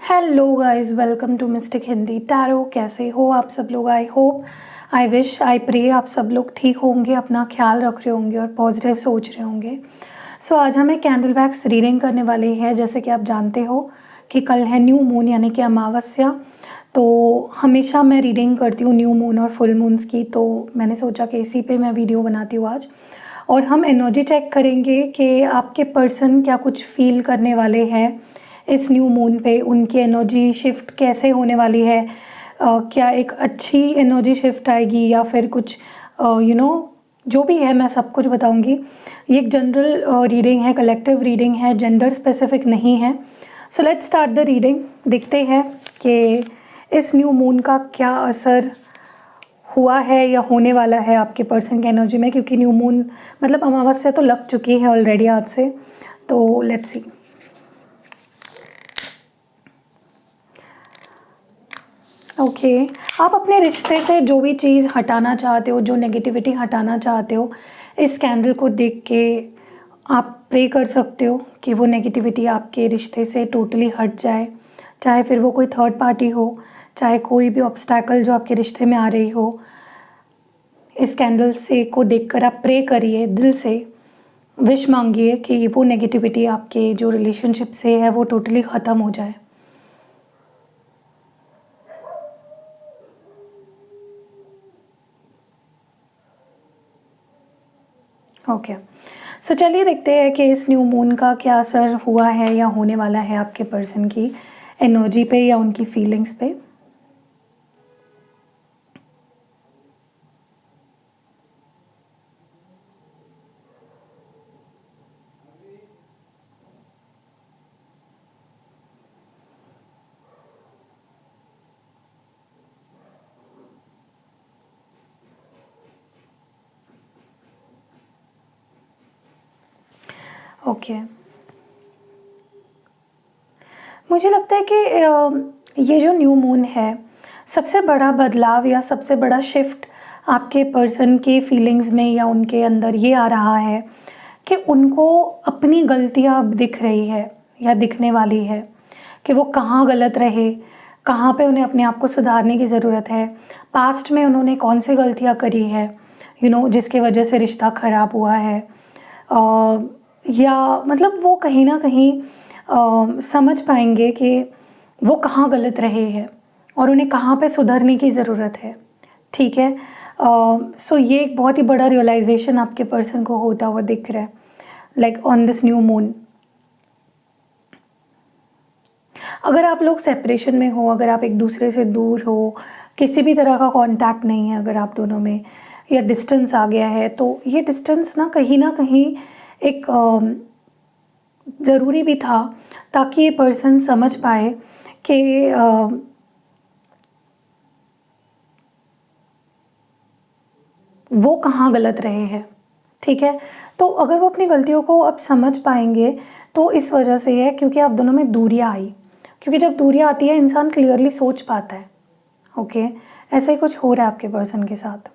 Hello guys, welcome to Mystic Hindi Tarot. कैसे हो आप सब लोग? I hope, I wish, I pray आप सब लोग ठीक होंगे, अपना ख्याल रख रहे होंगे और पॉजिटिव सोच रहे होंगे। सो आज हम एक कैंडल वैक्स रीडिंग करने वाले हैं। जैसे कि आप जानते हो कि कल है न्यू मून यानी कि अमावस्या। तो हमेशा मैं रीडिंग करती हूँ न्यू मून और फुल मून्स की, तो मैंने सोचा कि इसी पे मैं वीडियो बनाती हूँ आज। और हम एनर्जी चेक करेंगे कि आपके पर्सन क्या कुछ फील करने वाले हैं इस न्यू मून पे, उनकी एनर्जी शिफ्ट कैसे होने वाली है। क्या एक अच्छी एनर्जी शिफ्ट आएगी या फिर कुछ जो भी है मैं सब कुछ बताऊंगी। ये एक जनरल रीडिंग है, कलेक्टिव रीडिंग है, जेंडर स्पेसिफिक नहीं है। So let's start the reading. देखते हैं कि इस न्यू मून का क्या असर हुआ है या होने वाला है आपके पर्सन की एनर्जी में, क्योंकि न्यू मून मतलब अमावस्या तो लग चुकी है ऑलरेडी आज से। तो लेट्स सी। ओके, आप अपने रिश्ते से जो भी चीज़ हटाना चाहते हो, जो नेगेटिविटी हटाना चाहते हो, इस कैंडल को देख के आप प्रे कर सकते हो कि वो नेगेटिविटी आपके रिश्ते से टोटली हट जाए। चाहे फिर वो कोई थर्ड पार्टी हो, चाहे कोई भी ऑब्स्टैकल जो आपके रिश्ते में आ रही हो, इस कैंडल से को देखकर आप प्रे करिए, दिल से विश मांगिए कि वो नेगेटिविटी आपके जो रिलेशनशिप से है वो टोटली ख़त्म हो जाए। ओके, सो चलिए देखते हैं कि इस न्यू मून का क्या असर हुआ है या होने वाला है आपके पर्सन की एनर्जी पे या उनकी फीलिंग्स पे। ओके, मुझे लगता है कि ये जो न्यू मून है, सबसे बड़ा बदलाव या सबसे बड़ा शिफ्ट आपके पर्सन के फीलिंग्स में या उनके अंदर ये आ रहा है कि उनको अपनी गलतियाँ अब दिख रही है या दिखने वाली है कि वो कहाँ गलत रहे, कहाँ पे उन्हें अपने आप को सुधारने की ज़रूरत है। पास्ट में उन्होंने कौन सी गलतियाँ करी है जिसकी वजह से रिश्ता ख़राब हुआ है, या मतलब वो कहीं ना कहीं समझ पाएंगे कि वो कहाँ गलत रहे हैं और उन्हें कहाँ पे सुधरने की ज़रूरत है। ठीक है, सो ये एक बहुत ही बड़ा रियलाइजेशन आपके पर्सन को होता हुआ दिख रहा है, like on this new moon. अगर आप लोग सेपरेशन में हो, अगर आप एक दूसरे से दूर हो, किसी भी तरह का कांटेक्ट नहीं है अगर आप दोनों में, या डिस्टेंस आ गया है, तो ये डिस्टेंस ना कहीं एक ज़रूरी भी था ताकि ये पर्सन समझ पाए कि वो कहाँ गलत रहे हैं। ठीक है, तो अगर वो अपनी गलतियों को अब समझ पाएंगे तो इस वजह से है क्योंकि आप दोनों में दूरियां आई, क्योंकि जब दूरियां आती है इंसान क्लियरली सोच पाता है। ओके, ऐसा ही कुछ हो रहा है आपके पर्सन के साथ।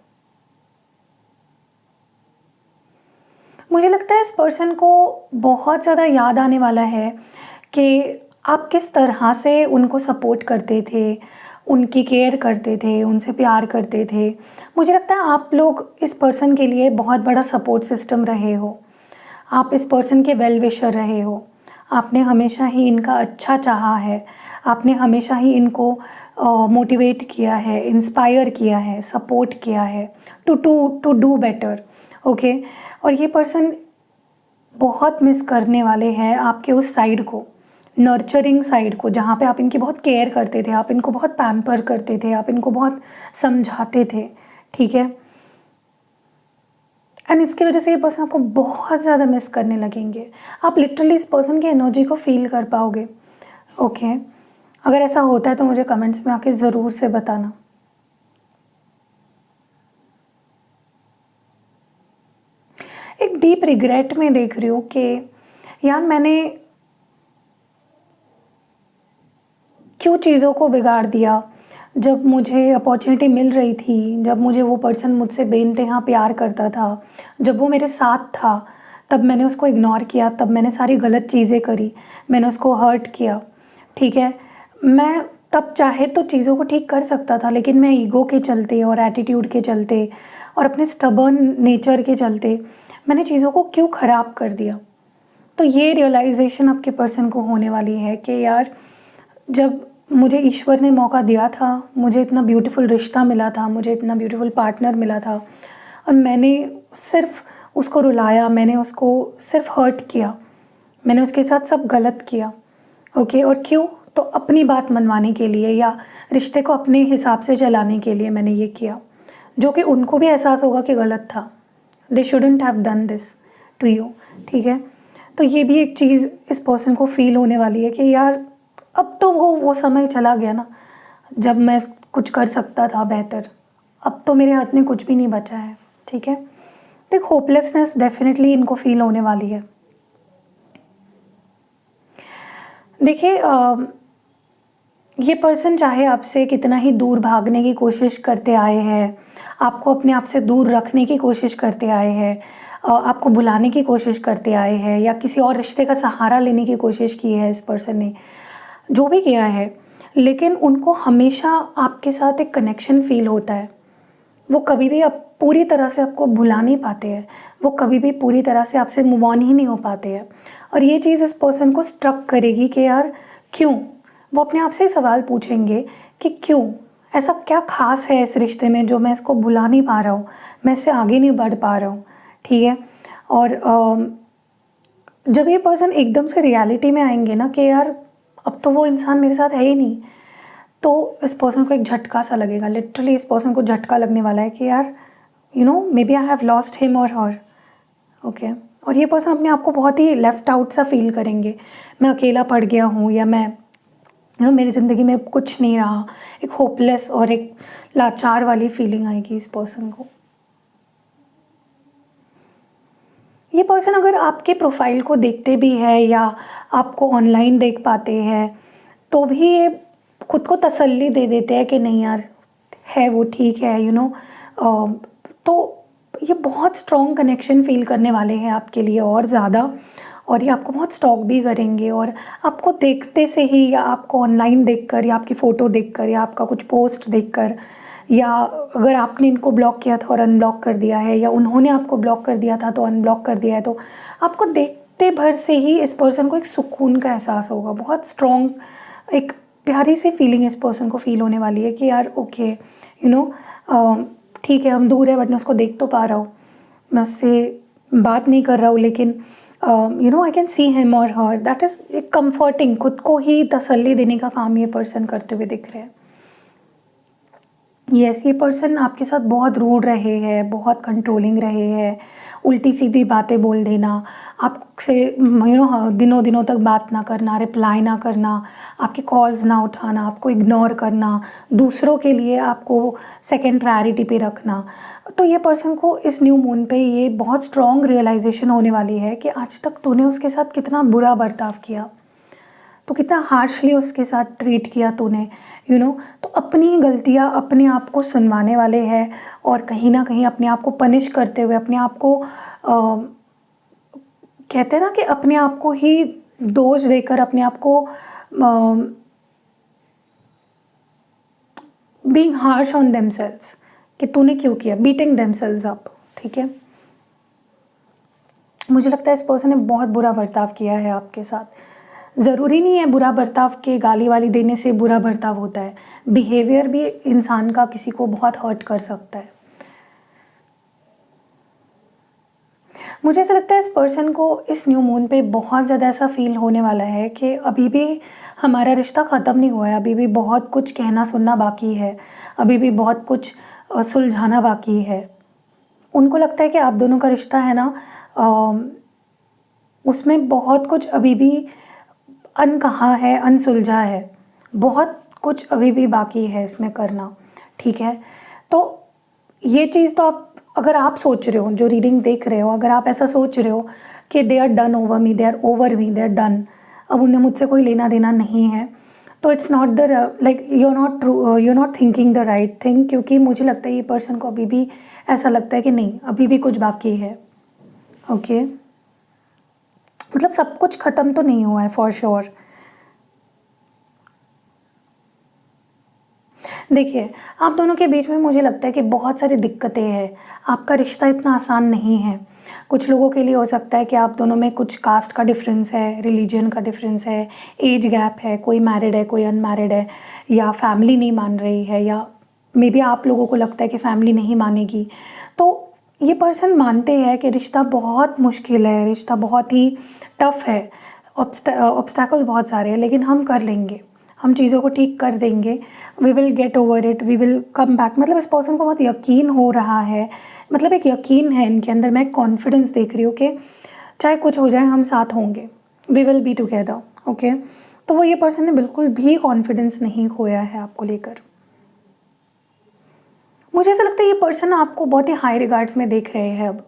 मुझे लगता है इस पर्सन को बहुत ज़्यादा याद आने वाला है कि आप किस तरह से उनको सपोर्ट करते थे, उनकी केयर करते थे, उनसे प्यार करते थे। मुझे लगता है आप लोग इस पर्सन के लिए बहुत बड़ा सपोर्ट सिस्टम रहे हो, आप इस पर्सन के वेल विशर रहे हो। आपने हमेशा ही इनका अच्छा चाहा है, आपने हमेशा ही इनको मोटिवेट किया है, इंस्पायर किया है, सपोर्ट किया है टू डू बेटर। ओके, और ये पर्सन बहुत मिस करने वाले हैं आपके उस साइड को, नर्चरिंग साइड को, जहाँ पे आप इनकी बहुत केयर करते थे, आप इनको बहुत पैम्पर करते थे, आप इनको बहुत समझाते थे। ठीक है, एंड इसकी वजह से ये पर्सन आपको बहुत ज़्यादा मिस करने लगेंगे। आप लिटरली इस पर्सन की एनर्जी को फील कर पाओगे। ओके, अगर ऐसा होता है तो मुझे कमेंट्स में आके ज़रूर से बताना। एक डीप रिग्रेट में देख रही हूँ कि यार मैंने क्यों चीज़ों को बिगाड़ दिया। जब मुझे अपॉर्चुनिटी मिल रही थी, जब मुझे वो पर्सन मुझसे बेइंतहा प्यार करता था, जब वो मेरे साथ था, तब मैंने उसको इग्नोर किया, तब मैंने सारी गलत चीज़ें करी, मैंने उसको हर्ट किया। ठीक है, मैं तब चाहे तो चीज़ों को ठीक कर सकता था, लेकिन मैं ईगो के चलते और एटीट्यूड के चलते और अपने स्टबर्न नेचर के चलते मैंने चीज़ों को क्यों ख़राब कर दिया। तो ये रियलाइजेशन आपके पर्सन को होने वाली है कि यार, जब मुझे ईश्वर ने मौका दिया था, मुझे इतना ब्यूटीफुल रिश्ता मिला था, मुझे इतना ब्यूटीफुल पार्टनर मिला था, और मैंने सिर्फ उसको रुलाया, मैंने उसको सिर्फ हर्ट किया, मैंने उसके साथ सब गलत किया। ओके, और क्यों? तो अपनी बात मनवाने के लिए या रिश्ते को अपने हिसाब से चलाने के लिए मैंने ये किया, जो कि उनको भी एहसास होगा कि गलत था। They shouldn't have done this to you. ठीक है, तो ये भी एक चीज़ इस पर्सन को फील होने वाली है कि यार, अब तो वो समय चला गया ना जब मैं कुछ कर सकता था बेहतर। अब तो मेरे हाथ में कुछ भी नहीं बचा है। ठीक है, तो एक होपलेसनेस डेफिनेटली इनको फील होने वाली है। देखिए, ये पर्सन चाहे आपसे कितना ही दूर भागने की कोशिश करते आए हैं, आपको अपने आप से दूर रखने की कोशिश करते आए हैं, आपको भुलाने की कोशिश करते आए हैं, या किसी और रिश्ते का सहारा लेने की कोशिश की है इस पर्सन ने, जो भी किया है, लेकिन उनको हमेशा आपके साथ एक कनेक्शन फील होता है। वो कभी भी आप पूरी तरह से आपको भुला नहीं पाते हैं, वो कभी भी पूरी तरह से आपसे मूव ऑन ही नहीं हो पाते हैं। और ये चीज़ इस पर्सन को स्ट्रक करेगी कि यार क्यों। वो अपने आप से सवाल पूछेंगे कि क्यों, ऐसा क्या खास है इस रिश्ते में जो मैं इसको भुला नहीं पा रहा हूँ, मैं इससे आगे नहीं बढ़ पा रहा हूँ। ठीक है, और जब ये पर्सन एकदम से रियलिटी में आएंगे ना कि यार, अब तो वो इंसान मेरे साथ है ही नहीं, तो इस पर्सन को एक झटका सा लगेगा। लिटरली इस पर्सन को झटका लगने वाला है कि यार, maybe I have lost him और हर। ओके, और ये पर्सन अपने आप को बहुत ही लेफ्ट आउट सा फील करेंगे। मैं अकेला पड़ गया हूँ, या मैं मेरी ज़िंदगी में कुछ नहीं रहा। एक होपलेस और एक लाचार वाली फीलिंग आएगी इस पर्सन को। ये पर्सन अगर आपके प्रोफाइल को देखते भी है या आपको ऑनलाइन देख पाते हैं, तो भी ये खुद को तसल्ली दे देते हैं कि नहीं यार, है वो ठीक है, तो ये बहुत स्ट्रॉन्ग कनेक्शन फील करने वाले हैं आपके लिए और ज़्यादा, और ये आपको बहुत स्टॉक भी करेंगे। और आपको देखते से ही, या आपको ऑनलाइन देखकर, या आपकी फ़ोटो देखकर, या आपका कुछ पोस्ट देखकर, या अगर आपने इनको ब्लॉक किया था और अनब्लॉक कर दिया है, या उन्होंने आपको ब्लॉक कर दिया था तो अनब्लॉक कर दिया है, तो आपको देखते भर से ही इस पर्सन को एक सुकून का एहसास होगा। बहुत स्ट्रॉन्ग एक प्यारी सी फीलिंग इस पर्सन को फील होने वाली है कि यार ओके, ठीक है, हम दूर है बट मैं उसको देख तो पा रहा हूँ, मैं उससे बात नहीं कर रहा हूँ, लेकिन आई कैन सी हिम और हर। दैट इज़ एक कम्फर्टिंग, खुद को ही तसल्ली देने का काम ये पर्सन करते हुए दिख रहे हैं। यस, ये पर्सन आपके साथ बहुत रूड रहे हैं, बहुत कंट्रोलिंग रहे हैं, उल्टी सीधी बातें बोल देना, आपसे दिनों दिनों तक बात ना करना, रिप्लाई ना करना, आपके कॉल्स ना उठाना, आपको इग्नोर करना, दूसरों के लिए आपको सेकंड प्रायोरिटी पे रखना। तो ये पर्सन को इस न्यू मून पे ये बहुत स्ट्रॉन्ग रियलाइजेशन होने वाली है कि आज तक तूने उसके साथ कितना बुरा बर्ताव किया, तो कितना हार्शली उसके साथ ट्रीट किया तूने, तो अपनी गलतियाँ अपने आप को सुनवाने वाले हैं, और कहीं ना कहीं अपने आप को पनिश करते हुए, अपने आप को कहते हैं ना कि अपने आप को ही दोष देकर, अपने आप को बीइंग हार्श ऑन देमसेल्व्स कि तूने क्यों किया, बीटिंग देमसेल्व्स अप। ठीक है, मुझे लगता है इस पर्सन ने बहुत बुरा बर्ताव किया है आपके साथ। ज़रूरी नहीं है बुरा बर्ताव के गाली वाली देने से बुरा बर्ताव होता है, बिहेवियर भी इंसान का किसी को बहुत हर्ट कर सकता है। मुझे ऐसा लगता है इस पर्सन को इस न्यू मून पे बहुत ज़्यादा ऐसा फील होने वाला है कि अभी भी हमारा रिश्ता ख़त्म नहीं हुआ है, अभी भी बहुत कुछ कहना सुनना बाकी है, अभी भी बहुत कुछ सुलझाना बाकी है। उनको लगता है कि आप दोनों का रिश्ता है ना, उसमें बहुत कुछ अभी भी अनकहा है, अनसुलझा है, बहुत कुछ अभी भी बाकी है इसमें करना। ठीक है, तो ये चीज़ तो अगर आप सोच रहे हो, जो रीडिंग देख रहे हो, अगर आप ऐसा सोच रहे हो कि they are done over me, they are over me, they are done, अब उन्हें मुझसे कोई लेना देना नहीं है, तो it's not the like you are not thinking the right thing. क्योंकि मुझे लगता है ये पर्सन को अभी भी ऐसा लगता है कि नहीं, अभी भी कुछ बाकी है। ओके, मतलब सब कुछ ख़त्म तो नहीं हुआ है फॉर श्योर। देखिए, आप दोनों के बीच में मुझे लगता है कि बहुत सारी दिक्कतें हैं। आपका रिश्ता इतना आसान नहीं है। कुछ लोगों के लिए हो सकता है कि आप दोनों में कुछ कास्ट का डिफरेंस है, रिलीजन का डिफरेंस है, एज गैप है, कोई मैरिड है, कोई अनमैरिड है, या फैमिली नहीं मान रही है, या मे बी आप लोगों को लगता है कि फैमिली नहीं मानेगी। तो ये पर्सन मानते हैं कि रिश्ता बहुत मुश्किल है, रिश्ता बहुत ही टफ़ है, ऑब्स्टैकल्स बहुत सारे हैं, लेकिन हम कर लेंगे, हम चीज़ों को ठीक कर देंगे, we will get over it, we will come back. मतलब इस पर्सन को बहुत यकीन हो रहा है, मतलब एक यकीन है इनके अंदर, मैं कॉन्फिडेंस देख रही हूँ कि चाहे कुछ हो जाए हम साथ होंगे, we will be together. Okay, तो वो ये पर्सन ने बिल्कुल भी कॉन्फिडेंस नहीं खोया है आपको लेकर। मुझे ऐसा लगता है ये पर्सन आपको बहुत ही हाई रिगार्ड्स में देख रहे हैं अब।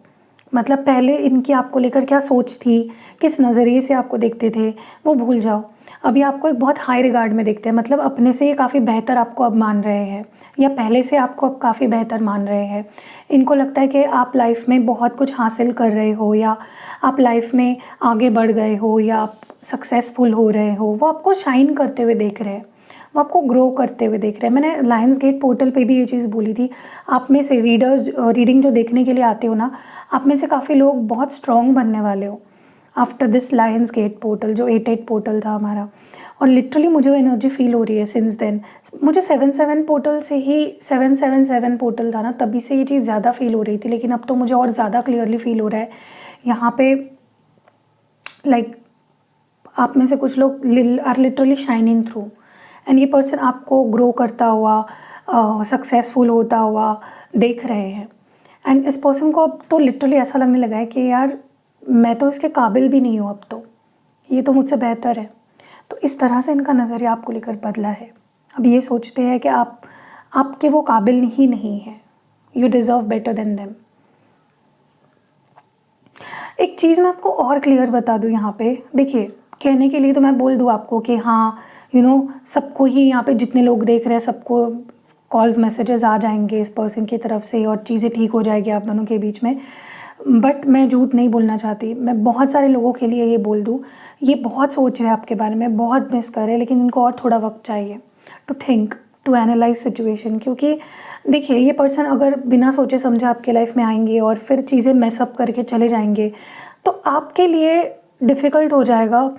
मतलब पहले इनकी आपको लेकर क्या सोच थी, किस नज़रिए से आपको देखते थे, वो भूल जाओ। अभी आपको एक बहुत हाई रिगार्ड में देखते हैं, मतलब अपने से ये काफ़ी बेहतर आपको अब मान रहे हैं, या पहले से आपको अब काफ़ी बेहतर मान रहे हैं। इनको लगता है कि आप लाइफ में बहुत कुछ हासिल कर रहे हो, या आप लाइफ में आगे बढ़ गए हो, या आप सक्सेसफुल हो रहे हो। वो आपको शाइन करते हुए देख रहे हैं, वो आपको ग्रो करते हुए देख रहे हैं। मैंने लायंस गेट पोर्टल पे भी ये चीज़ बोली थी। आप में से रीडिंग जो देखने के लिए आते हो ना, आप में से काफ़ी लोग बहुत स्ट्रॉन्ग बनने वाले हो after this lions gate portal, जो 8-8 पोर्टल था हमारा। और लिटरली मुझे वो एनर्जी फील हो रही है सिंस देन। मुझे 7-7 पोर्टल से ही, 7-7-7 पोर्टल था ना, तभी से ये चीज़ ज़्यादा फील हो रही थी, लेकिन अब तो मुझे और ज़्यादा क्लियरली फील हो रहा है। यहाँ पे लाइक आप में से कुछ लोग are literally shining through, and ये पर्सन आपको ग्रो करता हुआ, सक्सेसफुल होता हुआ देख रहे हैं। एंड इस पर्सन को अब तो लिटरली ऐसा लगने लगा है कि यार मैं तो इसके काबिल भी नहीं हूँ, अब तो ये तो मुझसे बेहतर है। तो इस तरह से इनका नज़रिया आपको लेकर बदला है। अब ये सोचते हैं कि आपके वो काबिल ही नहीं है, you deserve better than them. एक चीज़ मैं आपको और क्लियर बता दूँ यहाँ पे, देखिए कहने के लिए तो मैं बोल दूँ आपको कि हाँ सबको ही यहाँ पे जितने लोग देख रहे हैं सबको कॉल्स मैसेजेस आ जाएंगे इस पर्सन की तरफ से और चीज़ें ठीक हो जाएगी आप दोनों के बीच में, बट मैं झूठ नहीं बोलना चाहती। मैं बहुत सारे लोगों के लिए ये बोल दूँ, ये बहुत सोच रहे हैं आपके बारे में, बहुत मिस कर रहे हैं, लेकिन इनको और थोड़ा वक्त चाहिए to think, to analyse situation. क्योंकि देखिए ये पर्सन अगर बिना सोचे समझे आपके लाइफ में आएंगे और फिर चीज़ें मैसअप करके चले जाएंगे, तो आपके लिए डिफ़िकल्ट हो जाएगा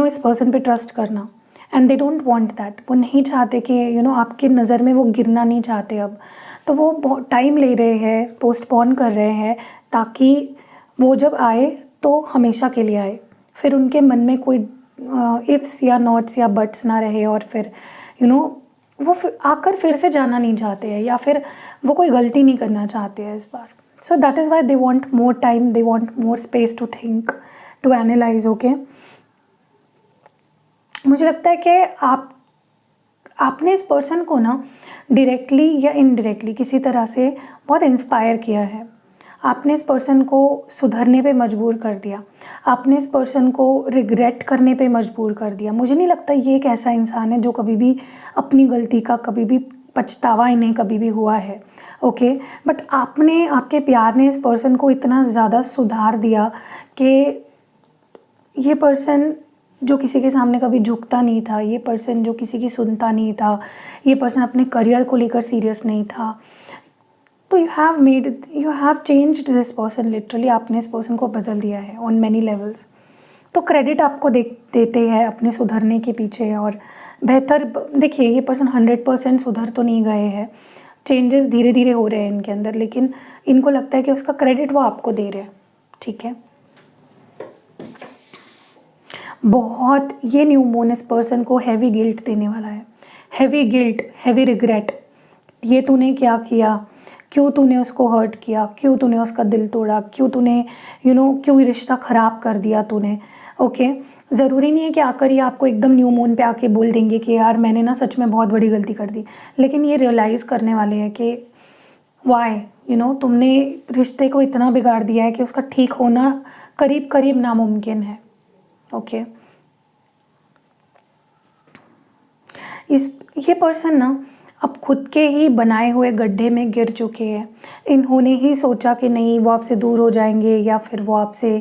इस पर्सन पे ट्रस्ट करना। And they don't want that, वो नहीं चाहते कि आपकी नज़र में वो गिरना नहीं चाहते अब। तो वो बहुत टाइम ले रहे हैं, पोस्टपोन कर रहे हैं, ताकि वो जब आए तो हमेशा के लिए आए, फिर उनके मन में कोई इफ़्स या नॉट्स या बट्स ना रहे, और फिर वो आकर फिर से जाना नहीं चाहते हैं, या फिर वो कोई गलती नहीं करना चाहते हैं इस बार। So that is why they want more time, they want more space to think, to analyse. Okay, मुझे लगता है कि आपने इस पर्सन को ना डायरेक्टली या इनडायरेक्टली किसी तरह से बहुत इंस्पायर किया है। आपने इस पर्सन को सुधरने पे मजबूर कर दिया, आपने इस पर्सन को रिग्रेट करने पे मजबूर कर दिया। मुझे नहीं लगता ये एक ऐसा इंसान है जो कभी भी अपनी गलती का कभी भी पछतावा इन्हें कभी भी हुआ है। ओके, बट आपके प्यार ने इस पर्सन को इतना ज़्यादा सुधार दिया कि ये पर्सन जो किसी के सामने कभी झुकता नहीं था, ये पर्सन जो किसी की सुनता नहीं था, ये पर्सन अपने करियर को लेकर सीरियस नहीं था, तो you have changed this person. Literally आपने इस पर्सन को बदल दिया है ऑन मैनी लेवल्स। तो क्रेडिट आपको देते हैं अपने सुधरने के पीछे, और बेहतर देखिए ये पर्सन 100% सुधर तो नहीं गए हैं, चेंजेस धीरे धीरे हो रहे हैं इनके अंदर, लेकिन इनको लगता है कि उसका क्रेडिट वो आपको दे रहे हैं। ठीक है, बहुत ये न्यू मून इस पर्सन को हैवी गिल्ट देने वाला है, हैवी गिल्ट, हैवी रिग्रेट। ये तूने क्या किया, क्यों तूने उसको हर्ट किया, क्यों तूने उसका दिल तोड़ा, क्यों तूने क्यों रिश्ता ख़राब कर दिया तूने। ओके, ज़रूरी नहीं है कि आकर ये आपको एकदम न्यू मून पे आके बोल देंगे कि यार मैंने ना सच में बहुत बड़ी गलती कर दी, लेकिन ये रियलाइज़ करने वाले हैं कि वाई तुमने रिश्ते को इतना बिगाड़ दिया है कि उसका ठीक होना करीब करीब नामुमकिन है। ओके, ये पर्सन ना अब खुद के ही बनाए हुए गड्ढे में गिर चुके हैं। इन्होंने ही सोचा कि नहीं वो आपसे दूर हो जाएंगे, या फिर वो आपसे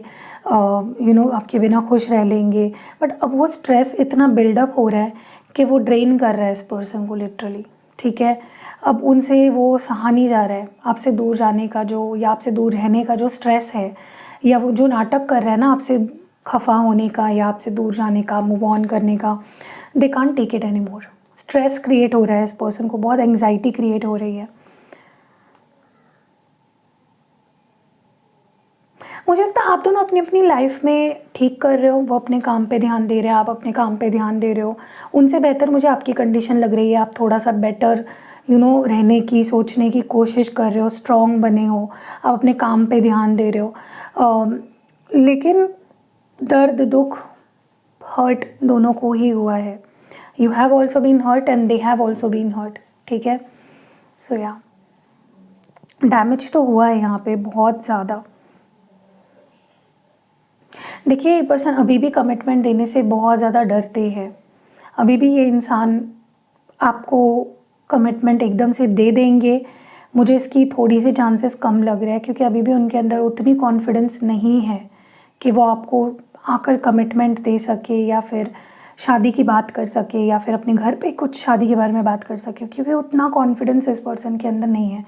आपके बिना खुश रह लेंगे, बट अब वो स्ट्रेस इतना बिल्डअप हो रहा है कि वो ड्रेन कर रहा है इस पर्सन को लिटरली। ठीक है। अब उनसे वो सहा नहीं जा रहा है, आपसे दूर जाने का जो, या आपसे दूर रहने का जो स्ट्रेस है, या वो जो नाटक कर रहा है ना आपसे खफा होने का या आपसे दूर जाने का, मूव ऑन करने का, they can't take it any more. Stress create हो रहा है इस पर्सन को, बहुत एंग्जाइटी क्रिएट हो रही है। मुझे लगता है आप दोनों अपनी अपनी लाइफ में ठीक कर रहे हो, वो अपने काम पे ध्यान दे रहे हैं, आप अपने काम पे ध्यान दे रहे हो। उनसे बेहतर मुझे आपकी कंडीशन लग रही है, आप थोड़ा सा बेटर रहने की, सोचने की कोशिश कर रहे हो, स्ट्रॉन्ग बने हो, आप अपने काम पे ध्यान दे रहे हो। लेकिन दर्द, दुख, हर्ट दोनों को ही हुआ है। You have also been hurt and they have also been hurt, ठीक है। सो या डैमेज तो हुआ है यहाँ पे बहुत ज़्यादा। देखिए, ये पर्सन अभी भी कमिटमेंट देने से बहुत ज़्यादा डरते हैं। अभी भी ये इंसान आपको कमिटमेंट एकदम से दे देंगे, मुझे इसकी थोड़ी सी चांसेस कम लग रहा है, क्योंकि अभी भी उनके अंदर उतनी कॉन्फिडेंस नहीं है कि वो आपको आकर कमिटमेंट दे सके, या फिर शादी की बात कर सके, या फिर अपने घर पे कुछ शादी के बारे में बात कर सके, क्योंकि उतना कॉन्फिडेंस इस पर्सन के अंदर नहीं है।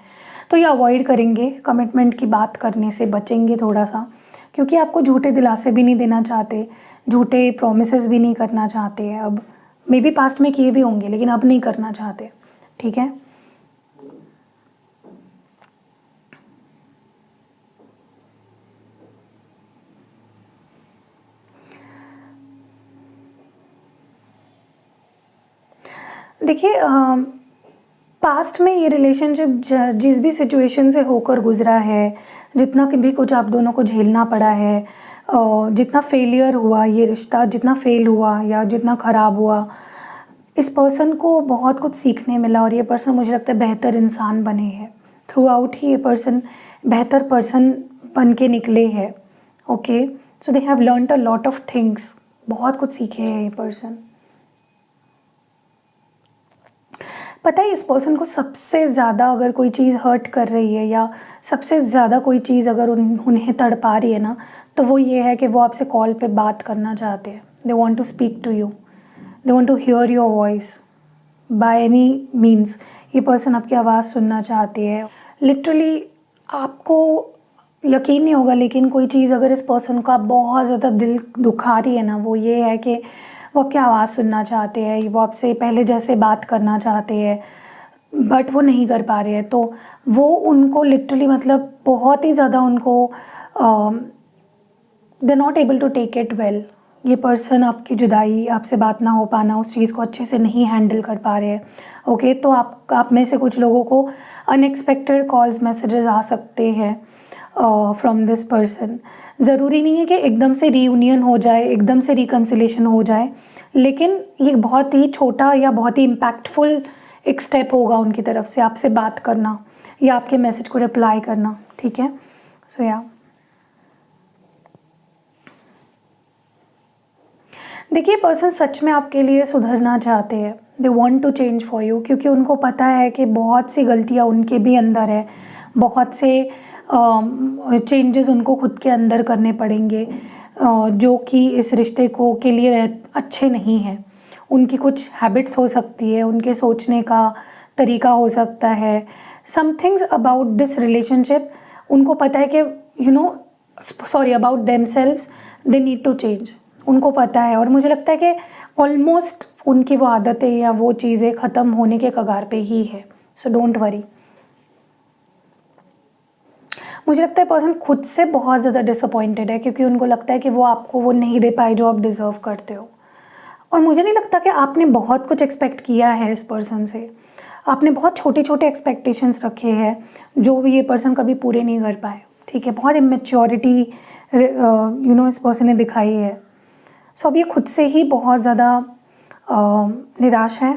तो ये अवॉइड करेंगे, कमिटमेंट की बात करने से बचेंगे थोड़ा सा, क्योंकि आपको झूठे दिलासे भी नहीं देना चाहते, झूठे प्रोमिसेस भी नहीं करना चाहते हैं। अब मे बी पास्ट में किए भी होंगे, लेकिन अब नहीं करना चाहते, ठीक है। देखिए, पास्ट में ये रिलेशनशिप जिस भी सिचुएशन से होकर गुजरा है, जितना भी कुछ आप दोनों को झेलना पड़ा है, जितना फेलियर हुआ ये रिश्ता, जितना फेल हुआ या जितना ख़राब हुआ, इस पर्सन को बहुत कुछ सीखने मिला, और ये पर्सन मुझे लगता है बेहतर इंसान बने हैं। थ्रू आउट ही ये पर्सन बेहतर पर्सन बन के निकले हैं। Okay, so they have learned a lot of things, बहुत कुछ सीखे हैं ये पर्सन। पता है, इस पर्सन को सबसे ज़्यादा अगर कोई चीज़ हर्ट कर रही है, या सबसे ज़्यादा कोई चीज़ अगर उन्हें तड़पा रही है ना, तो वो ये है कि वो आपसे कॉल पे बात करना चाहते हैं। They want to speak to you, they want to hear your voice by any means. ये पर्सन आपकी आवाज़ सुनना चाहते हैं। लिटरली आपको यकीन नहीं होगा, लेकिन कोई चीज़ अगर इस पर्सन का बहुत ज़्यादा दिल दुखा रही है ना, वो ये है कि वो आपकी आवाज़ सुनना चाहते हैं, वो आपसे पहले जैसे बात करना चाहते हैं, बट वो नहीं कर पा रहे हैं। तो वो उनको लिटरली मतलब बहुत ही ज़्यादा उनको they not able to take it well. ये पर्सन आपकी जुदाई, आपसे बात ना हो पाना, उस चीज़ को अच्छे से नहीं हैंडल कर पा रहे हैं। ओके, तो आप में से कुछ लोगों को अनएक्सपेक्टेड कॉल्स, मैसेजेस आ सकते हैं फ्रॉम दिस पर्सन। ज़रूरी नहीं है कि एकदम से रीयूनियन हो जाए, एकदम से रिकन्सिलेशन हो जाए, लेकिन ये बहुत ही छोटा या बहुत ही इम्पैक्टफुल एक स्टेप होगा उनकी तरफ से, आपसे बात करना या आपके मैसेज को रिप्लाई करना, ठीक है। सो या देखिए, पर्सन सच में आपके लिए सुधरना चाहते हैं। They want to change for you, क्योंकि उनको पता है कि बहुत सी गलतियाँ उनके भी अंदर है, बहुत से चेंजेस उनको खुद के अंदर करने पड़ेंगे, जो कि इस रिश्ते को के लिए अच्छे नहीं हैं। उनकी कुछ हैबिट्स हो सकती है, उनके सोचने का तरीका हो सकता है, some things about this relationship उनको पता है कि about themselves they need to change, उनको पता है। और मुझे लगता है कि ऑलमोस्ट उनकी वो आदतें या वो चीज़ें ख़त्म होने के कगार पे ही है। So don't worry. मुझे लगता है पर्सन खुद से बहुत ज़्यादा डिसअपॉइंटेड है, क्योंकि उनको लगता है कि वो आपको वो नहीं दे पाए जो आप डिज़र्व करते हो। और मुझे नहीं लगता कि आपने बहुत कुछ एक्सपेक्ट किया है इस पर्सन से। आपने बहुत छोटे छोटे एक्सपेक्टेशंस रखे हैं, जो भी ये पर्सन कभी पूरे नहीं कर पाए, ठीक है। बहुत इमेच्योरिटी इस पर्सन ने दिखाई है। सो अब ये खुद से ही बहुत ज़्यादा निराश है।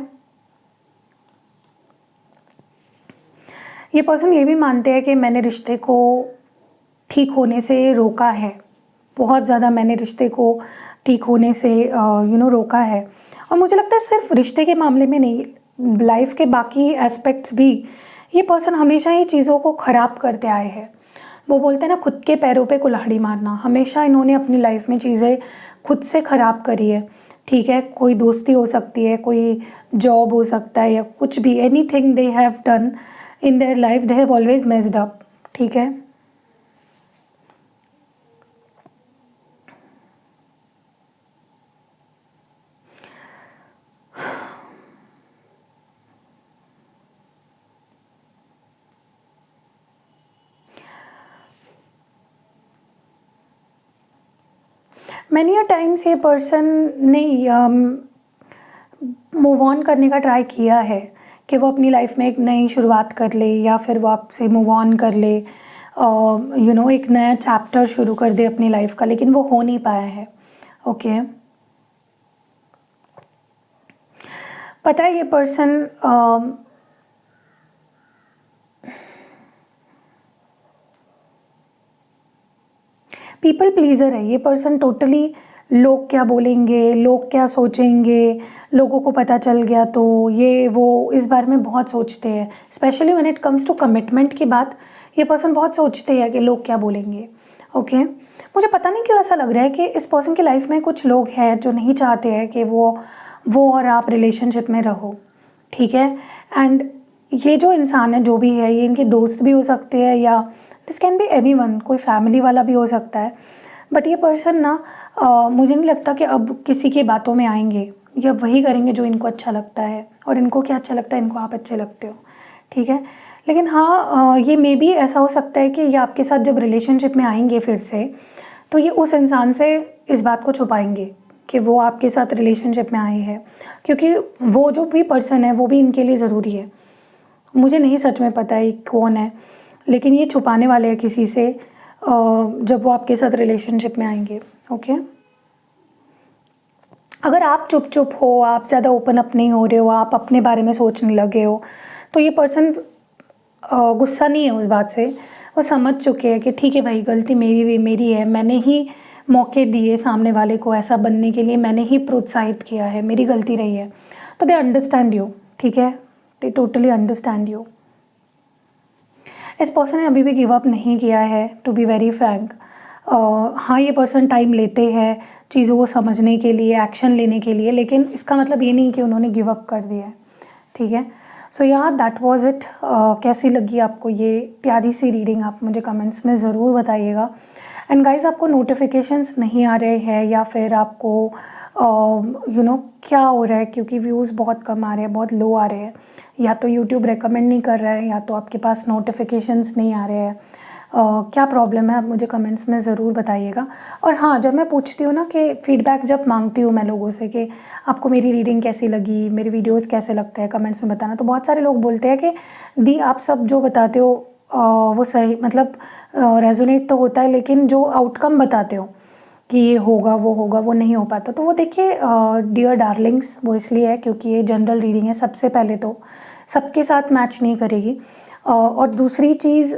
ये पर्सन ये भी मानते हैं कि मैंने रिश्ते को ठीक होने से रोका है, बहुत ज़्यादा मैंने रिश्ते को ठीक होने से रोका है। और मुझे लगता है सिर्फ रिश्ते के मामले में नहीं, लाइफ के बाकी एस्पेक्ट्स भी ये पर्सन हमेशा ही चीज़ों को ख़राब करते आए हैं। वो बोलते हैं ना, खुद के पैरों पे कुल्हाड़ी मारना। हमेशा इन्होंने अपनी लाइफ में चीज़ें खुद से ख़राब करी है, ठीक है, कोई दोस्ती हो सकती है, कोई जॉब हो सकता है, या कुछ भी, anything they have done in their life, they have always messed up. ठीक है, मैनी अ टाइम्स ये पर्सन ने मूव ऑन करने का ट्राई किया है कि वो अपनी लाइफ में एक नई शुरुआत कर ले, या फिर वो आपसे मूव ऑन कर ले, एक नया चैप्टर शुरू कर दे अपनी लाइफ का, लेकिन वो हो नहीं पाया है। ओके, पता है ये पर्सन पीपल प्लीज़र है। ये पर्सन टोटली लोग क्या बोलेंगे, लोग क्या सोचेंगे, लोगों को पता चल गया तो ये वो इस बारे में बहुत सोचते हैं। Specially when it comes to commitment की बात, ये पर्सन बहुत सोचते हैं कि लोग क्या बोलेंगे। ओके, मुझे पता नहीं क्यों ऐसा लग रहा है कि इस पर्सन की लाइफ में कुछ लोग हैं जो नहीं चाहते हैं कि वो और आप रिलेशनशिप में रहो। ठीक है, एंड ये जो इंसान है, जो भी है, ये इनके दोस्त भी हो सकते हैं, या दिस कैन बी एनीवन, कोई फैमिली वाला भी हो सकता है। बट ये पर्सन ना मुझे नहीं लगता कि अब किसी की बातों में आएंगे, या वही करेंगे जो इनको अच्छा लगता है, और इनको क्या अच्छा लगता है, इनको आप अच्छे लगते हो। ठीक है, लेकिन हाँ, ये मे बी ऐसा हो सकता है कि ये आपके साथ जब रिलेशनशिप में आएंगे फिर से, तो ये उस इंसान से इस बात को छुपाएंगे कि वो आपके साथ रिलेशनशिप में आए हैं, क्योंकि वो जो भी पर्सन है वो भी इनके लिए ज़रूरी है। मुझे नहीं सच में पता है कौन है, लेकिन ये छुपाने वाले हैं किसी से जब वो आपके साथ रिलेशनशिप में आएंगे। ओके, अगर आप चुप चुप हो, आप ज़्यादा ओपन अप नहीं हो रहे हो, आप अपने बारे में सोचने लगे हो, तो ये पर्सन गुस्सा नहीं है उस बात से। वो समझ चुके हैं कि ठीक है भाई, गलती मेरी है, मैंने ही मौके दिए सामने वाले को ऐसा बनने के लिए, मैंने ही प्रोत्साहित किया है, मेरी गलती रही है। तो दे अंडरस्टैंड यू। ठीक है, दे टोटली अंडरस्टैंड यू। इस पर्सन ने अभी भी गिव अप नहीं किया है, टू बी वेरी फ्रैंक। हाँ, ये पर्सन टाइम लेते हैं चीज़ों को समझने के लिए, एक्शन लेने के लिए, लेकिन इसका मतलब ये नहीं कि उन्होंने गिव अप कर दिया है। ठीक है, सो या दैट वाज इट। कैसी लगी आपको ये प्यारी सी रीडिंग, आप मुझे कमेंट्स में ज़रूर बताइएगा। एंड गाइज, आपको नोटिफिकेशंस नहीं आ रहे हैं, या फिर आपको क्या हो रहा है, क्योंकि व्यूज़ बहुत कम आ रहे हैं, बहुत लो आ रहे हैं, या तो यूट्यूब रेकमेंड नहीं कर रहा है, या तो आपके पास नोटिफिकेशंस नहीं आ रहे हैं, क्या प्रॉब्लम है, आप मुझे कमेंट्स में ज़रूर बताइएगा। और हाँ, जब मैं पूछती हूँ ना कि फ़ीडबैक जब मांगती हूँ मैं लोगों से कि आपको मेरी रीडिंग कैसी लगी, मेरे वीडियोस कैसे लगते हैं, कमेंट्स में बताना, तो बहुत सारे लोग बोलते हैं कि दी आप सब जो बताते हो वो सही, मतलब रेजोनेट तो होता है, लेकिन जो आउटकम बताते हो कि ये होगा वो नहीं हो पाता। तो वो देखिए डियर डार्लिंग्स, वो इसलिए है क्योंकि ये जनरल रीडिंग है। सबसे पहले तो सबके साथ मैच नहीं करेगी, और दूसरी चीज़,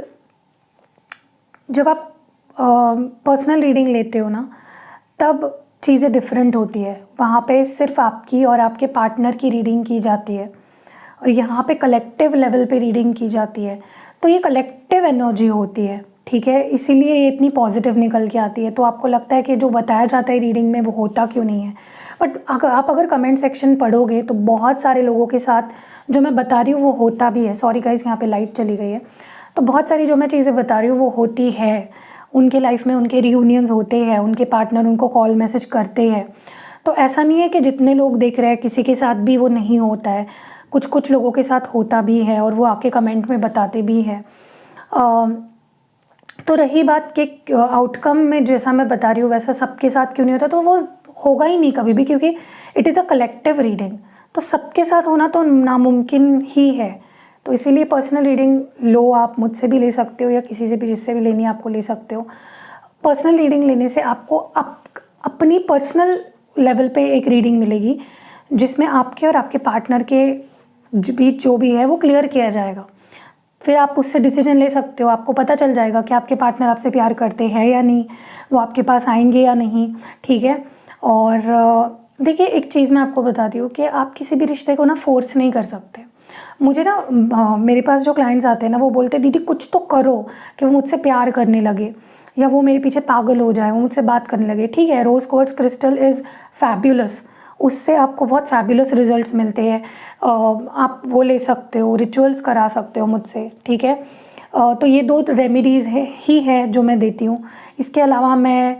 जब आप पर्सनल रीडिंग लेते हो ना, तब चीज़ें डिफरेंट होती है। वहाँ पे सिर्फ आपकी और आपके पार्टनर की रीडिंग की जाती है, और यहाँ पे कलेक्टिव लेवल पे रीडिंग की जाती है। तो ये कलेक्टिव एनर्जी होती है, ठीक है, इसीलिए ये इतनी पॉजिटिव निकल के आती है। तो आपको लगता है कि जो बताया जाता है रीडिंग में वो होता क्यों नहीं है, बट अगर कमेंट सेक्शन पढ़ोगे तो बहुत सारे लोगों के साथ जो मैं बता रही हूँ वो होता भी है। सॉरी गाइस, यहाँ पे लाइट चली गई है। तो बहुत सारी जो मैं चीज़ें बता रही हूँ वो होती है, उनके लाइफ में उनके रियूनियंस होते हैं, उनके पार्टनर उनको कॉल मैसेज करते हैं। तो ऐसा नहीं है कि जितने लोग देख रहे हैं किसी के साथ भी वो नहीं होता है, कुछ कुछ लोगों के साथ होता भी है, और वो आके कमेंट में बताते भी हैं। तो रही बात कि आउटकम में जैसा मैं बता रही हूँ वैसा सबके साथ क्यों नहीं होता, तो वो होगा ही नहीं कभी भी, क्योंकि it is a collective reading. तो सबके साथ होना तो नामुमकिन ही है। तो इसीलिए पर्सनल रीडिंग लो, आप मुझसे भी ले सकते हो, या किसी से भी, जिससे भी लेनी आपको ले सकते हो। पर्सनल रीडिंग लेने से आपको अपनी पर्सनल लेवल पे एक रीडिंग मिलेगी, जिसमें आपके और आपके पार्टनर के बीच जो भी है वो क्लियर किया जाएगा। फिर आप उससे डिसीजन ले सकते हो, आपको पता चल जाएगा कि आपके पार्टनर आपसे प्यार करते हैं या नहीं, वो आपके पास आएंगे या नहीं। ठीक है, और देखिए एक चीज़ मैं आपको बताती हूँ कि आप किसी भी रिश्ते को ना फोर्स नहीं कर सकते। मुझे ना मेरे पास जो क्लाइंट्स आते हैं ना, वो बोलते हैं दीदी कुछ तो करो कि वो मुझसे प्यार करने लगे, या वो मेरे पीछे पागल हो जाए, वो मुझसे बात करने लगे। ठीक है, रोज़ क्वार्ट्ज क्रिस्टल इज़ फैब्यूलस, उससे आपको बहुत फैबुलस रिजल्ट्स मिलते हैं। आप वो ले सकते हो, रिचुअल्स करा सकते हो मुझसे, ठीक है। तो ये 2 रेमेडीज़ है जो मैं देती हूँ। इसके अलावा मैं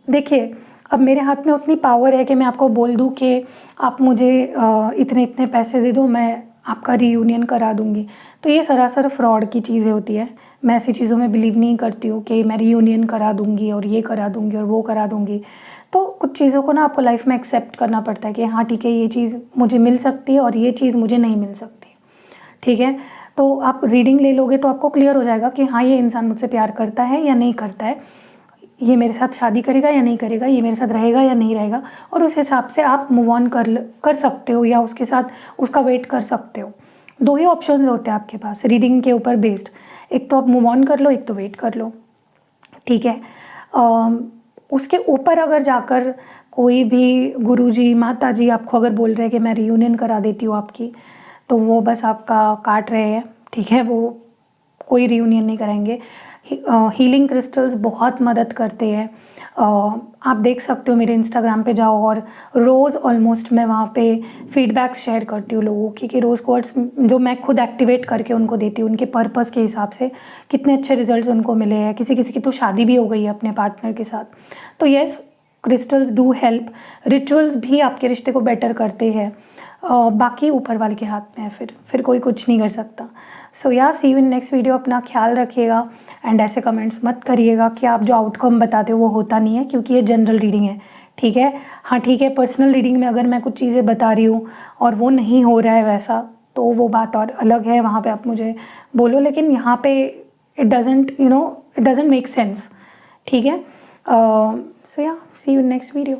देखिए, अब मेरे हाथ में उतनी पावर है कि मैं आपको बोल दूँ कि आप मुझे इतने इतने पैसे दे दो, मैं आपका रीयूनियन करा दूँगी। तो ये सरासर फ्रॉड की चीज़ें होती है। मैं ऐसी चीज़ों में बिलीव नहीं करती हूँ कि मैं रीयूनियन करा दूँगी और ये करा दूँगी और वो करा दूँगी। तो कुछ चीज़ों को ना आपको लाइफ में एक्सेप्ट करना पड़ता है कि हाँ ठीक है, ये चीज़ मुझे मिल सकती है और ये चीज़ मुझे नहीं मिल सकती, ठीक है। तो आप रीडिंग ले लोगे तो आपको क्लियर हो जाएगा कि हाँ, ये इंसान मुझसे प्यार करता है या नहीं करता है, ये मेरे साथ शादी करेगा या नहीं करेगा, ये मेरे साथ रहेगा या नहीं रहेगा, और उस हिसाब से आप मूव ऑन कर सकते हो या उसके साथ उसका वेट कर सकते हो। 2 ही ऑप्शन होते हैं आपके पास रीडिंग के ऊपर बेस्ड, एक तो आप मूव ऑन कर लो, एक तो वेट कर लो, ठीक है। उसके ऊपर अगर जाकर कोई भी गुरुजी माताजी आपको अगर बोल रहे हैं कि मैं रीयूनियन करा देती हूँ आपकी, तो वो बस आपका काट रहे हैं, ठीक है। वो कोई रीयूनियन नहीं कराएंगे। हीलिंग क्रिस्टल्स बहुत मदद करते हैं। आप देख सकते हो, मेरे इंस्टाग्राम पे जाओ और रोज़ ऑलमोस्ट मैं वहाँ पे फीडबैक्स शेयर करती हूँ लोगों की, कि रोज़ क्वार्ट्स जो मैं खुद एक्टिवेट करके उनको देती हूँ, उनके पर्पस के हिसाब से कितने अच्छे रिजल्ट्स उनको मिले हैं। किसी किसी की तो शादी भी हो गई है अपने पार्टनर के साथ। तो yes, crystals do help. Rituals भी आपके रिश्ते को बेटर करते हैं। बाकी ऊपर वाले के हाथ में है, फिर कोई कुछ नहीं कर सकता। सो या सी यू इन नेक्स्ट वीडियो। अपना ख्याल रखिएगा एंड ऐसे कमेंट्स मत करिएगा कि आप जो आउटकम बताते हो वो होता नहीं है, क्योंकि ये जनरल रीडिंग है, ठीक है। हाँ ठीक है, पर्सनल रीडिंग में अगर मैं कुछ चीज़ें बता रही हूँ और वो नहीं हो रहा है वैसा, तो वो बात और अलग है, वहाँ पे आप मुझे बोलो, लेकिन यहाँ पे इट डजेंट मेक सेंस, ठीक है। सो या सी यू इन नेक्स्ट वीडियो।